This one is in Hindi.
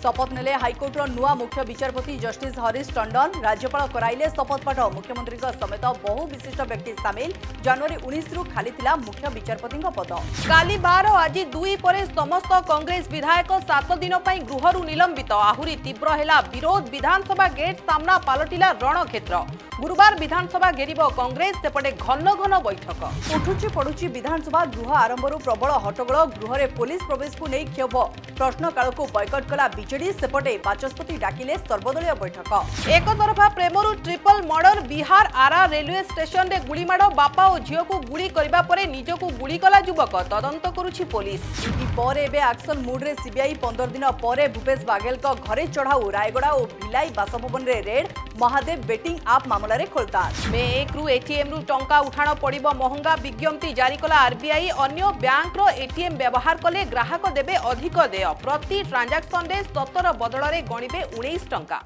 शपथ नेले हाइकोर्टर नुआ मुख्य विचारपति जस्टिस हरीश टंडन। राज्यपाल कराइले शपथपाठ। मुख्यमंत्री समेत बहु विशिष्ट व्यक्ति सामिल। जनवरी 19 रु खाली थिला मुख्य विचारपति पद। काली 12 आज 2 पर समस्त कांग्रेस विधायक 7 दिन गृहरु निलंबित। आहुरी तीव्र है विरोध। विधानसभा गेट सामना पलटिला रणक्षेत्र। गुरुवार विधानसभा घेरिब कांग्रेस। सेपटे घन घन बैठक। उठुची पड़ुची विधानसभा गृह आरंभ प्रबल हट्टगोल। गृह में पुलिस प्रवेश को नहीं क्षोभ। प्रश्नकाल को बॉयकट कला बीजेडी। सेपटे बाचस्पति डाकिले सर्वदलीय बैठक। एक तरफा प्रेमरु ट्रिपल मर्डर। बिहार आरा रेलवे स्टेशन रे गुलीमाड़। बापा और झील को गुली करबा परे निजकू गुली कला युवक। तदंत करुछि पुलिस। पर एबे एक्शन मूड रे सीबीआई 15 दिन पर भूपेश बागेल को घरे चढ़ाऊ। रायगड़ा और भिलाई बासभवन रे रेड। महादेव बेटिंग आप मामला रे खोलताड़। मे 1 रु एटीएम रु टंका उठाण पड़िबो महंगा। विज्ञप्ति जारी कला आरबीआई। अन्य बैंक रो एटीएम व्यवहार कले ग्राहक देबे अधिक देय। प्रति ट्रांजैक्शन रे 17 बदल रे गणिबे 19 टंका।